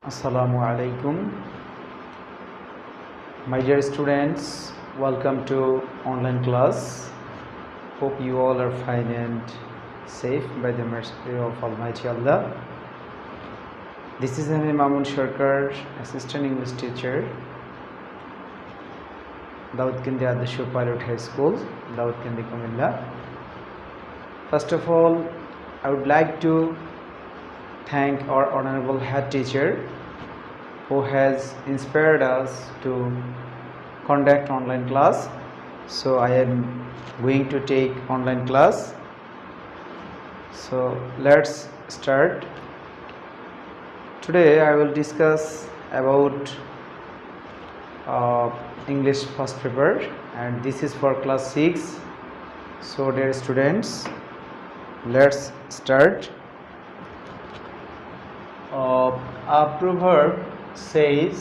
Assalamu alaikum. My dear students, welcome to online class. Hope you all are fine and safe by the mercy of Almighty Allah. This is Mamun Sharkar, Assistant English Teacher, Dawoodkandi Adesho Pilot High School, Dawoodkandi, Kumilla. First of all, I would like to thank our honorable head teacher who has inspired us to conduct online class. So I am going to take online class. So let's start. Today I will discuss about English first paper, and this is for class 6. So dear students, let's start. A proverb says,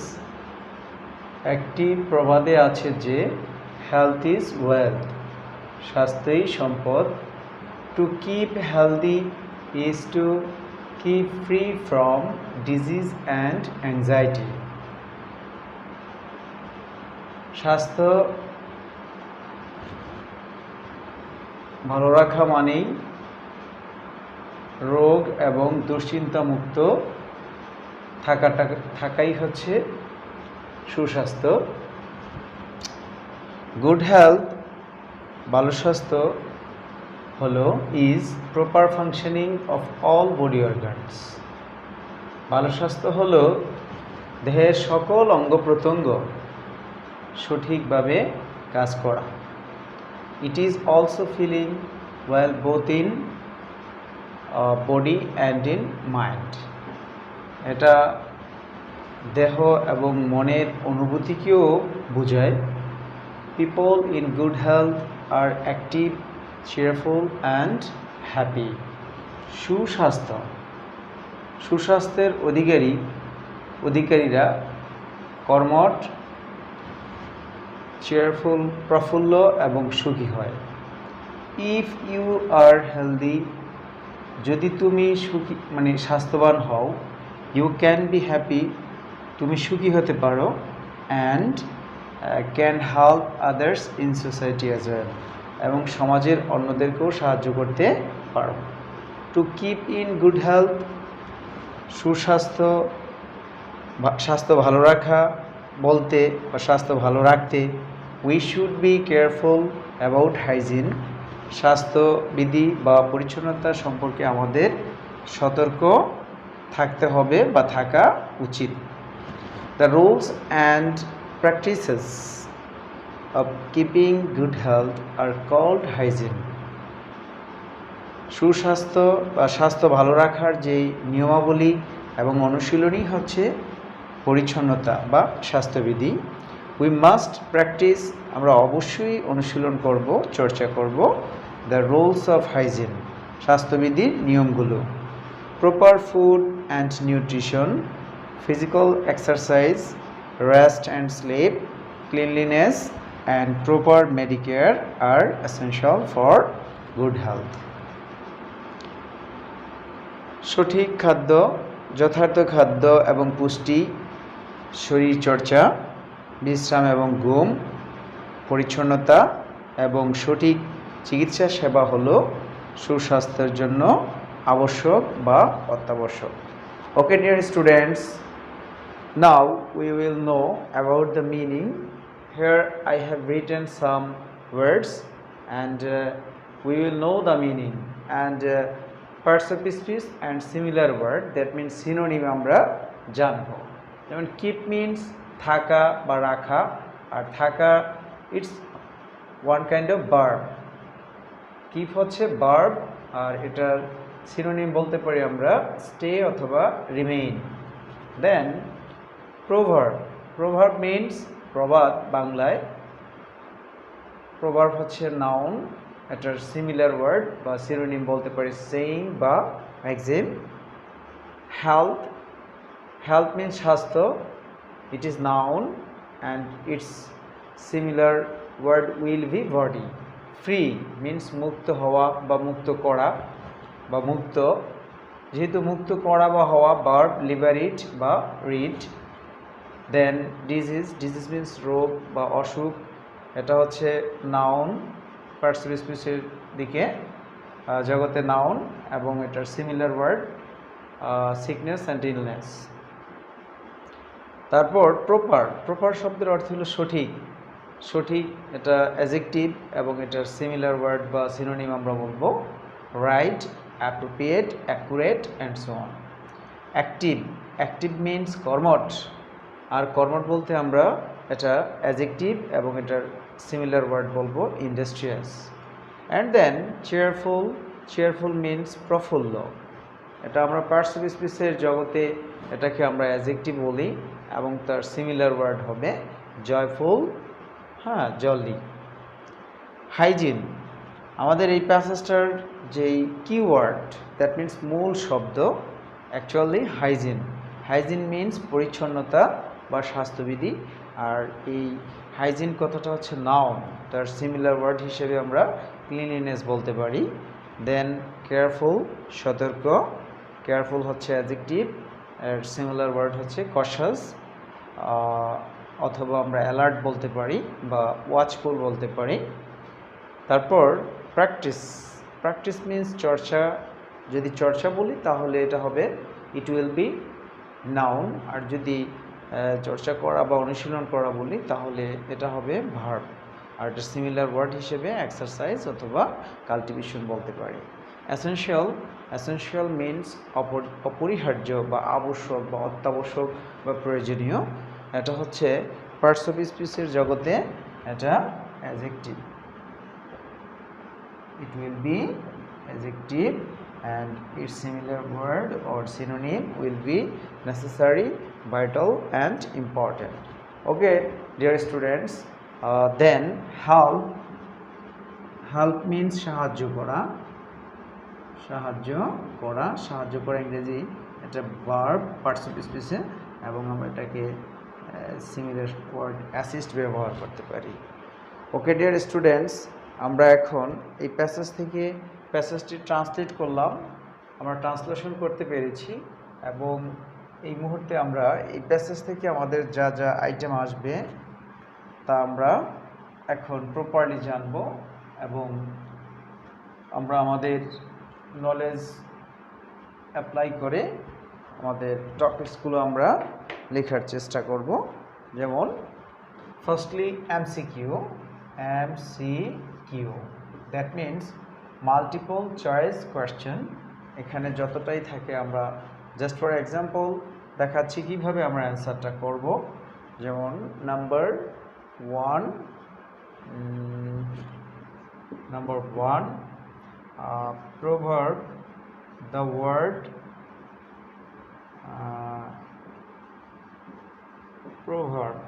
একটি প্রবাদে আছে যে health is wealth, স্বাস্থ্যই সম্পদ. To keep healthy is to keep free from disease and anxiety. স্বাস্থ্য ভালো রাখা মানেই রোগ এবং দুশ্চিন্তা মুক্ত থাকাই হচ্ছে সুস্বাস্থ্য. গুড হেলথ, ভালো স্বাস্থ্য হলো is proper functioning of all body organs. ভালো স্বাস্থ্য হলো দেহের সকল অঙ্গ প্রত্যঙ্গ সঠিকভাবে কাজ করা. It is also feeling well both in body and in mind. এটা দেহ এবং মনের অনুভূতিকেও বোঝায়. People in good health are active, cheerful and happy. সুস্বাস্থ্যের অধিকারীরা কর্মঠ, cheerful, প্রফুল্ল এবং সুখী হয়. ইফ ইউ আর হেলদি, যদি তুমি সুখী স্বাস্থ্যবান হও, ইউ ক্যান বি হ্যাপি, তুমি সুখী হতে পারো, and can help others in society as well, এবং সমাজের অন্যদেরকেও সাহায্য করতে পারো. To keep in good health, স্বাস্থ্য ভালো রাখা বলতে বা স্বাস্থ্য ভালো রাখতে, we should be careful about hygiene, স্বাস্থ্যবিধি বা পরিচ্ছন্নতা সম্পর্কে আমাদের সতর্ক থাকতে হবে বা থাকা উচিত. The rules and practices of keeping good health are called hygiene. সুস্বাস্থ্য বা স্বাস্থ্য ভালো রাখার যেই নিয়মাবলী এবং অনুশীলনই হচ্ছে পরিচ্ছন্নতা বা স্বাস্থ্যবিধি. উই মাস্ট প্র্যাকটিস, আমরা অবশ্যই অনুশীলন করব, চর্চা করব. দ্য রুলস অফ হাইজিন, স্বাস্থ্যবিধির নিয়মগুলো. Proper food and nutrition, physical exercise, rest and sleep, cleanliness and proper medicare are essential for good health. সঠিক খাদ্য, যথার্থ খাদ্য এবং পুষ্টি, শরীরচর্চা, বিশ্রাম এবং ঘুম, পরিচ্ছন্নতা এবং সঠিক চিকিৎসা সেবা হলো সুস্বাস্থ্যের জন্য আবশ্যক বা অত্যাবশ্যক. Okay dear students, now we will know about the meaning. Here I have written some words and we will know the meaning, and parts of speech and similar word, that means synonym আমরা জানবো. যেমন keep means থাকা বা রাখা, আর থাকা it's one kind of verb. keep হচ্ছে verb, আর এটার synonym বলতে পারি আমরা stay অথবা remain. Then proverb means প্রবাদ বাংলায়. প্রভাব হচ্ছে নাউন, এটার সিমিলার ওয়ার্ড বা সিনোনিম বলতে পারি সেইং বা ম্যাক্সিম. হেলথ মিনস স্বাস্থ্য, it is noun and its similar word will be body. Free means মুক্ত হওয়া বা মুক্ত করা বা মুক্ত. যেহেতু মুক্ত করা বা হওয়া, ভার্ব লিবারেট বা রিড। দেন ডিজিজ মিন্স রোগ বা অসুখ, এটা হচ্ছে নাউন, পার্টিসিপেল স্পিচের দিকে জগতে নাউন, এবং এটার similar word sickness and illness. তারপর প্রপার শব্দের অর্থ হলো সঠিক। সঠিক এটা অ্যাডজেক্টিভ, এবং এটার সিমিলার ওয়ার্ড বা সিনোনিম আমরা বলবো right, appropriate, accurate and so on. Active means কর্মঠ, আর কর্মঠ বলতে আমরা এটা অ্যাডজেক্টিভ, এবং এটার সিমিলার ওয়ার্ড বলবো industrious. And then cheerful means প্রফুল্ল, এটা আমরা পার্টিসিপেল স্পিচের জগতে এটাকে আমরা অ্যাডজেক্টিভ বলি, এবং তার সিমিলার ওয়ার্ড হবে জয়ফুল, জলি। হাইজিন, আমাদের এই প্যাসেজটার যেই কিওয়ার্ড, দ্যাট মিন্স মূল শব্দ অ্যাকচুয়ালি হাইজিন মিন্স পরিচ্ছন্নতা বা স্বাস্থ্যবিধি, আর এই হাইজিন কথাটা হচ্ছে নাউন, তার সিমিলার ওয়ার্ড হিসেবে আমরা ক্লিনলিনেস বলতে পারি। দেন কেয়ারফুল, সতর্ক, কেয়ারফুল হচ্ছে অ্যাডজেক্টিভ, এর সিমিলার ওয়ার্ড হচ্ছে কশাস, অথবা আমরা অ্যালার্ট বলতে পারি বা ওয়াচফুল বলতে পারি। তারপর প্র্যাকটিস মিন্স চর্চা, যদি চর্চা বলি তাহলে এটা হবে ইট উইল বি নাউন, আর যদি চর্চা করা বা অনুশীলন করা বলি তাহলে এটা হবে ভার্ব, আর এটা সিমিলার ওয়ার্ড হিসেবে এক্সারসাইজ অথবা কাল্টিভেশন বলতে পারি। অ্যাসেনশিয়াল মিন্স অপরিহার্য বা আবশ্যক বা অত্যাবশ্যক বা প্রয়োজনীয়, এটা হচ্ছে পার্টস অফ স্পিচের জগতে এটা adjective, it will be adjective, and its similar word or synonym will be necessary, vital and important. Okay dear students, then help means সাহায্য করা ইংরেজি এটা ভার্ব পার্টস অফ স্পিচে, এবং আমরা এটাকে সিমিলার ওয়ার্ড অ্যাসিস্ট ব্যবহার করতে পারি। ওকে ডিয়ার স্টুডেন্টস, আমরা এখন এই প্যাসেজটি ট্রান্সলেট করলাম, আমরা ট্রান্সলেশন করতে পেরেছি, এবং এই মুহূর্তে আমরা এই প্যাসেজ থেকে আমাদের যা যা আইটেম আসবে তা আমরা এখন প্রপারলি জানব, এবং আমরা আমাদের নলেজ অ্যাপ্লাই করে আমাদের টপিকসগুলো আমরা লেখার চেষ্টা করব। যেমন firstly MCQ, that means multiple choice question. এখানে যতটাই থাকে আমরা জাস্ট ফর এক্সাম্পল দেখাচ্ছি কিভাবে আমরা অ্যান্সারটা করব। যেমন number one, proverb, the word proverb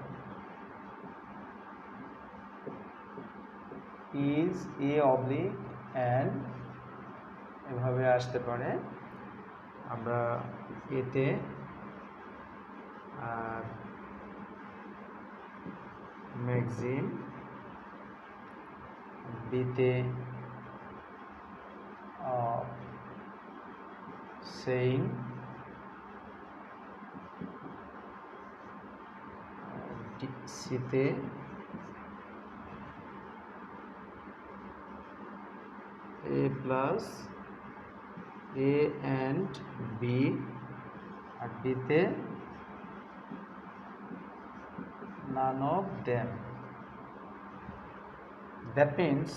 is a oblique and এভাবে আসতে পারে, আমরা এতে ম্যাক্সিম, বিতে saying, সিতে a plus a and b, আর বিতে none of them. That means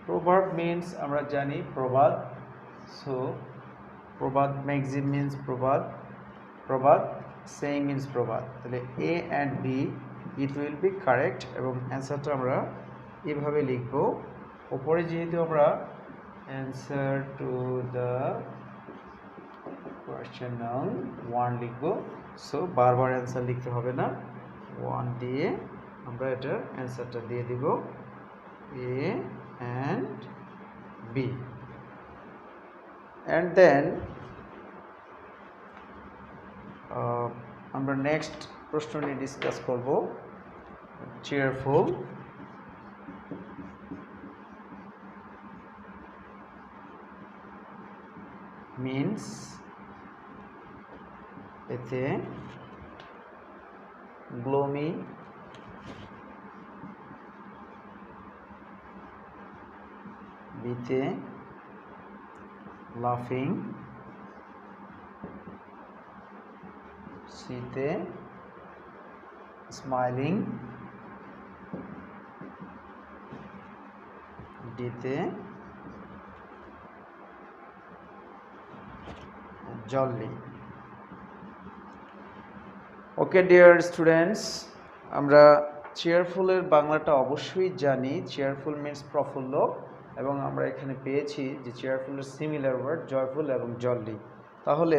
proverb means আমরা জানি প্রবাদ, so প্রবাদ maxim means প্রবাদ saying means প্রবাদ, তাহলে a and b it will be correct, এবং অ্যান্সারটা আমরা এভাবে লিখব। উপরে যেহেতু আমরা answer to the question number 1 লিখব, সো বারবার অ্যান্সার লিখতে হবে না, 1 দিয়ে আমরা এটার অ্যান্সারটা দিয়ে দিব a and b. And then আমরা নেক্সট প্রশ্ন নিয়ে ডিসকাস করব, চেয়ারফুল। মিন্স এতে গ্লোমি বিতে লাফিং সিতে স্মাইলিং ডিতে জলি। ওকে ডিয়ার স্টুডেন্টস, আমরা চেয়ারফুলের বাংলাটা অবশ্যই জানি। চেয়ারফুল মিন্স প্রফুল্ল, এবং আমরা এখানে পেয়েছি যে চেয়ারফুলের সিমিলার ওয়ার্ড জয়ফুল এবং জলি। তাহলে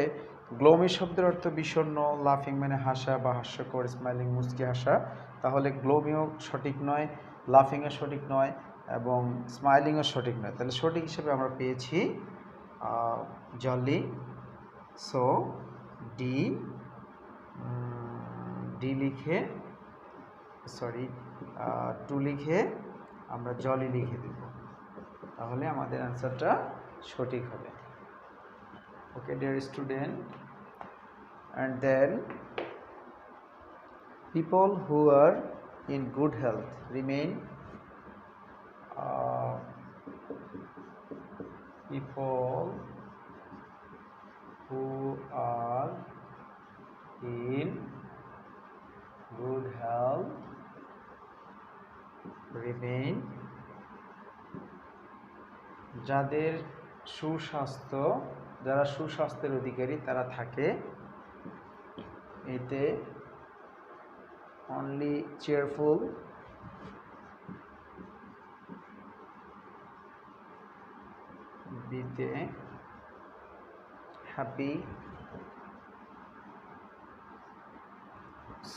গ্লোমি শব্দের অর্থ বিষণ্ণ, লাফিং মানে হাসা বা হাস্যকর, স্মাইলিং মুচকি হাসা। তাহলে গ্লোমিও সঠিক নয়, লাফিংও সঠিক নয়, এবং স্মাইলিংও সঠিক নয়। তাহলে সঠিক হিসেবে আমরা পেয়েছি জলি। সো ডি লিখে টু লিখে আমরা জলি লিখে দেব, তাহলে আমাদের অ্যান্সারটা সঠিক হবে। Okay dear student, and then people who are in good health remain people who are in good health remain যারা সুস্বাস্থ্যের অধিকারী তারা থাকে এতে only cheerful বিতে happy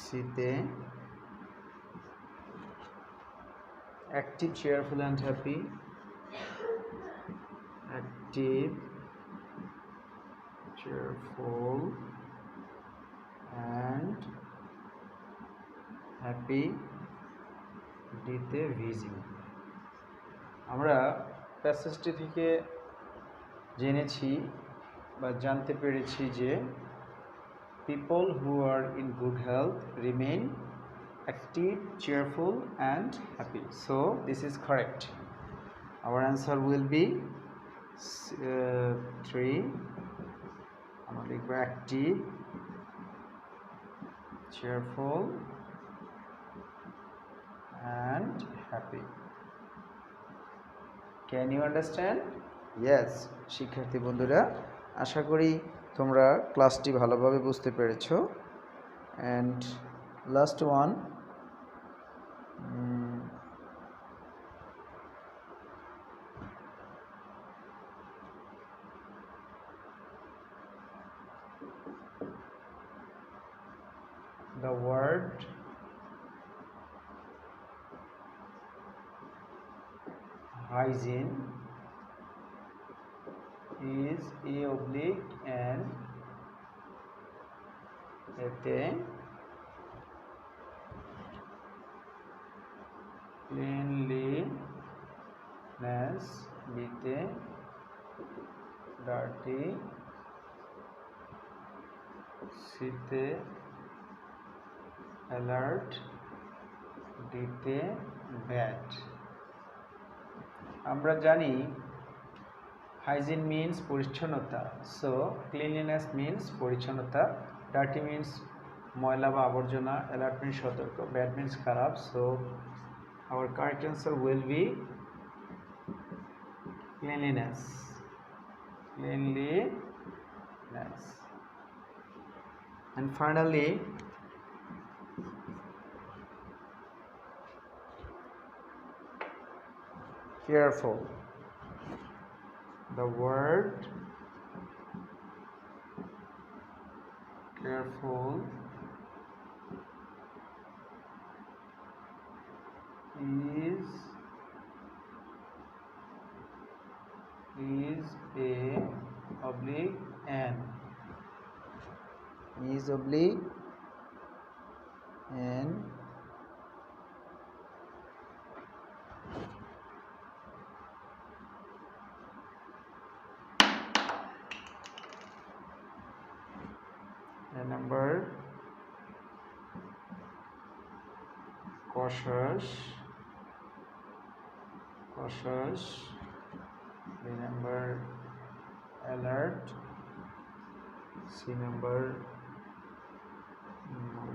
সিতে active, cheerful and happy, active, cheerful and happy ডিতে ভিজিং। আমরা প্যাসেজটি থেকে জেনেছি বা জানতে পেরেছি যে people who are in good health remain active, cheerful and happy. So this is correct. Our answer will be 3. আমরা লিখব active, cheerful and happy. Can you understand? Yes, শিক্ষার্থী বন্ধুরা, আশা করি তোমরা ক্লাসটি ভালোভাবে বুঝতে পেরেছো। And last one, the word hygiene is A/N এতে cleanliness বিতে dirty সিতে alert ডিতে bad। আমরা জানি হাইজিন মিন্স পরিচ্ছন্নতা, সো ক্লিনলিনেস মিন্স পরিচ্ছন্নতা, ডার্টি মিন্স ময়লা বা আবর্জনা, অ্যালার্ট মিন্স সতর্ক, ব্যাড মিন্স খারাপ। So our correct answer will be cleanliness. And finally, careful. The word careful is A/N is oblique N number cautious, B number alert, C number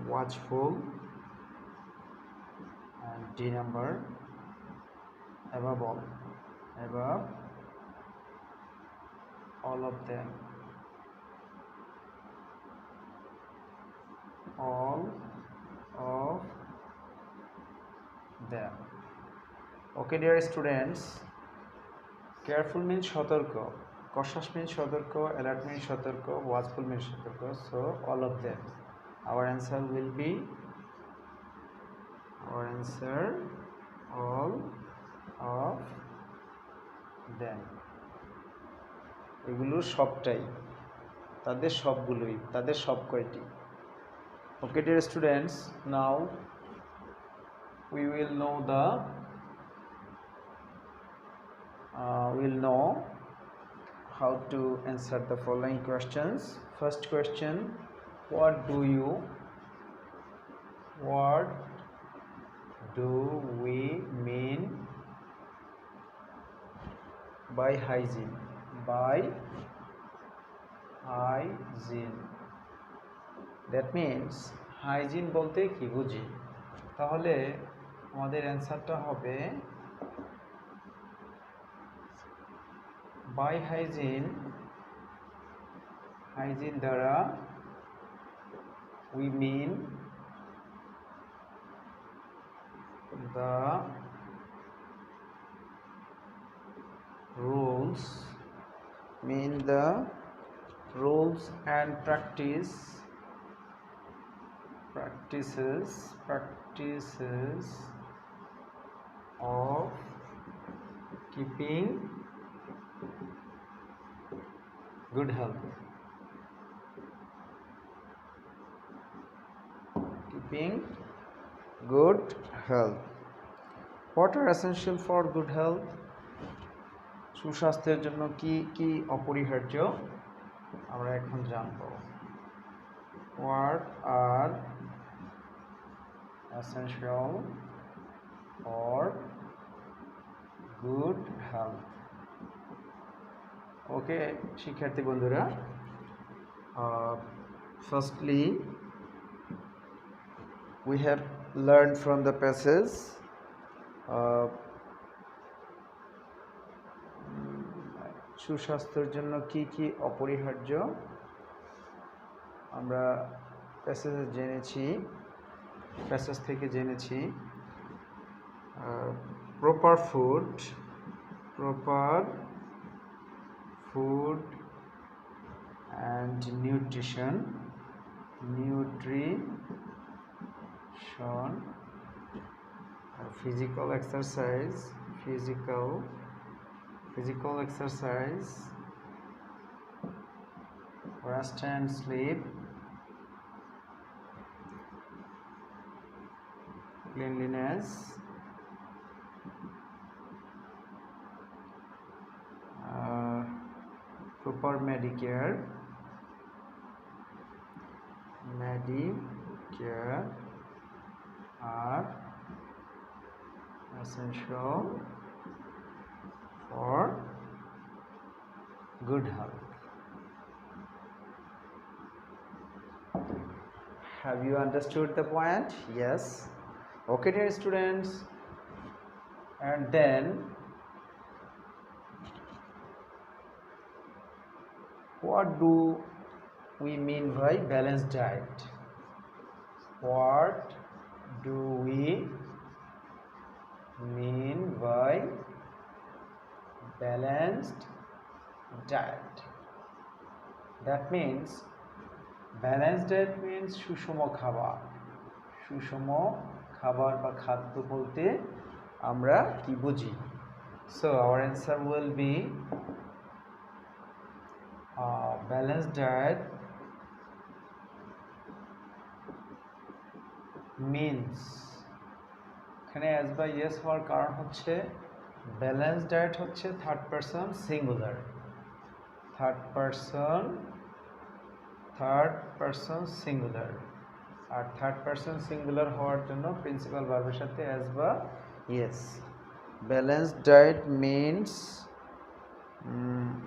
watchful, and D number above all of them, all of them. Okay dear students, careful means সতর্ক, cautious means সতর্ক, alert means সতর্ক, watchful means সতর্ক, so all of them. Our answer will be all of them. এগুলো সবটাই, তাদের সবগুলোই, তাদের সব কয়টি. Okay dear students, now we will know how to answer the following questions. First question, what do we mean by hygiene? That means hygiene বলতে কি বুঝি? তাহলে আমাদের অ্যানসারটা হবে by hygiene দ্বারা we mean the rules and practices of keeping good health. What are essential for good health? সুস্বাস্থ্যের জন্য কি কি অপরিহার্য আমরা এখন জানব. What are essential for good health? Okay শিক্ষার্থী বন্ধুরা, firstly we have learned from the passage সুস্বাস্থ্যের জন্য কি কি অপরিহার্য আমরা প্যাসেজ থেকে জেনেছি. Proper food and nutrition, physical exercise, rest and sleep, cleanliness, proper medicare are essential for good health. Have you understood the point? Yes. Okay dear students, and then what do we mean by balanced diet? What do we mean by balanced diet? That means balanced diet means সুষম খাবার বা খাদ্য বলতে আমরা কি বুঝি? So our answer will be balanced diet means, এখানে as by yes হওয়ার কারণ হচ্ছে balanced diet হচ্ছে third person third person singular, আর থার্ড পারসন সিঙ্গুলার হওয়ার জন্য প্রিন্সিপাল ভার্বের সাথে অ্যাজ বা yes. Balanced diet means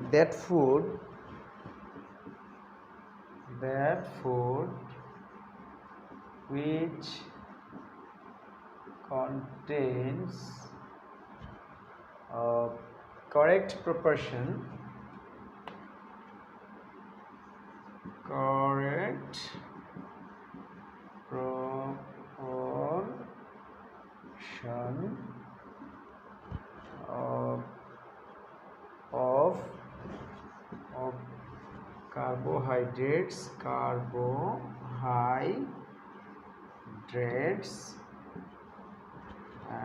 that food which contains a correct proportion of carbohydrates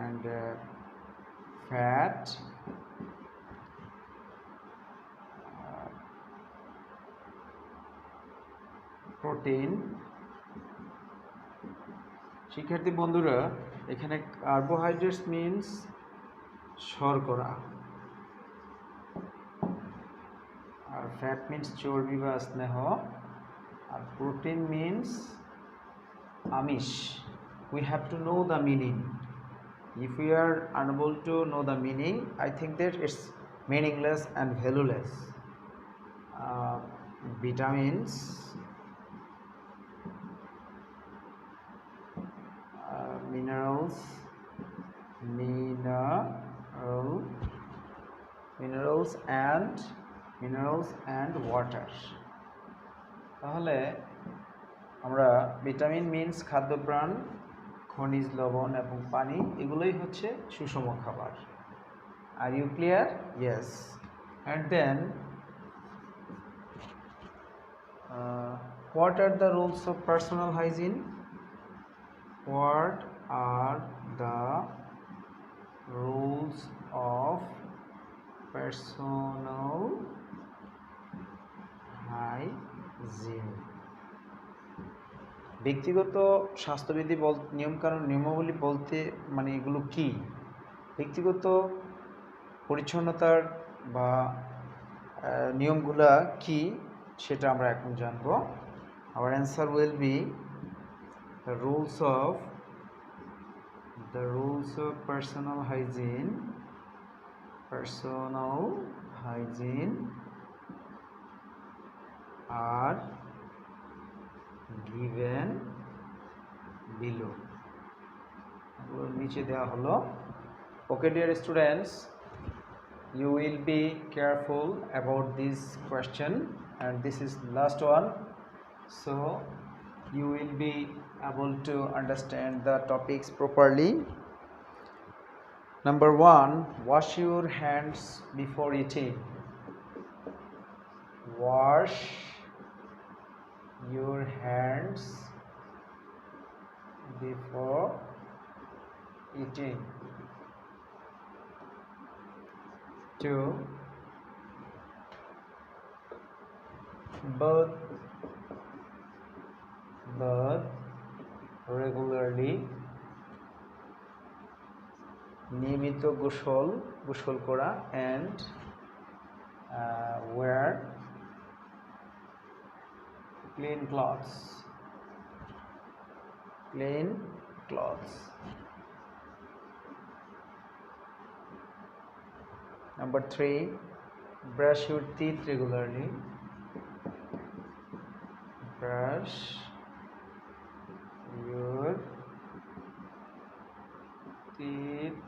and fat, protein. শিক্ষার্থী বন্ধুরা, এখানে কার্বোহাইড্রেটস মিনস শর্করা, আর ফ্যাট মিনস চর্বি বা স্নেহ, আর প্রোটিন মিনস আমিষ। We have to know the meaning. If we are unable to know the meaning, I think that it's meaningless and valueless. Vitamins, minerals and water. তাহলে আমরা vitamin means খাদ্যপ্রাণ, খনিজ লবণ এবং পানি, এগুলোই হচ্ছে সুষম খাবার। Are you clear? Yes. And then what are the rules of personal hygiene? What are the rules of personal hygiene? ব্যক্তিগত স্বাস্থ্যবিধি নিয়মাবলী বলতে মানে এগুলো কি? ব্যক্তিগত পরিচ্ছন্নতার বা নিয়মগুলা কি সেটা আমরা এখন জানব। Our answer will be the rules of personal hygiene are given below. নিচে দেওয়া হলো। Okay, dear students, you will be careful about this question, and this is last one, so you will be able to understand the topics properly. Number 1, wash your hands before eating. Wash your hands before eating. 2, bathe regularly. নিয়মিত গোসল করা, and wear clean clothes. Number 3, brush your teeth regularly. Brush your teeth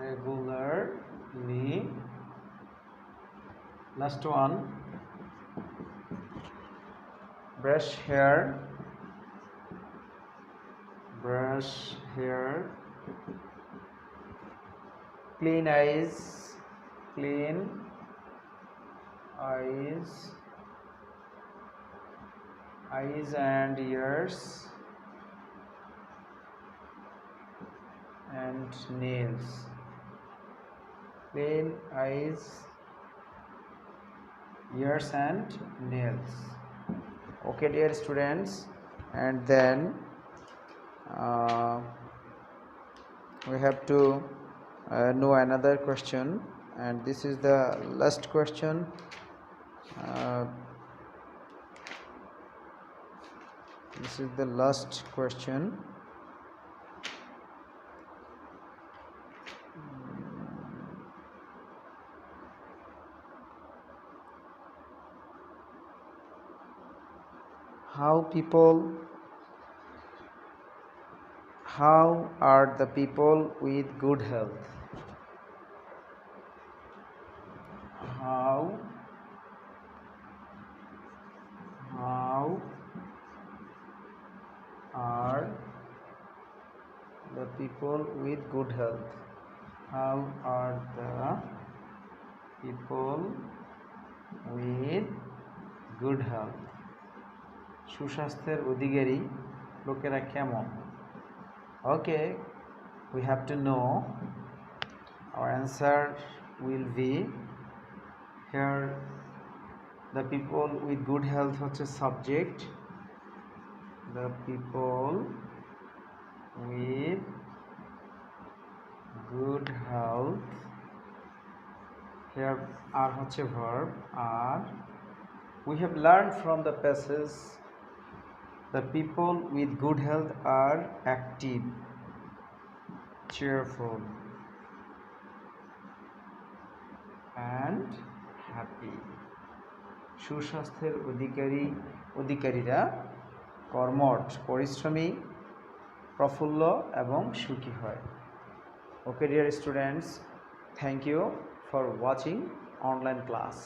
regularly. Last one, brush hair. Clean eyes and ears and nails. Clean eyes, ears and nails. Okay, dear students, and then we have to know another question, and this is the last question. This is the last question. How are the people with good health? How are the people with good health? How are the people with good health? সুস্বাস্থ্যের অধিকারী লোকেরা কেমন? Okay, we have to know. Our answer will be here. The people with good health হচ্ছে subject. The people with good health. Here are হচ্ছে verb. Are. We have learned from the passage. The people with good health are active, cheerful, and happy. সুস্বাস্থ্যের অধিকারীরা কর্মঠ, পরিশ্রমী, প্রফুল্ল এবং সুখী হয়। Okay, dear students, thank you for watching online class.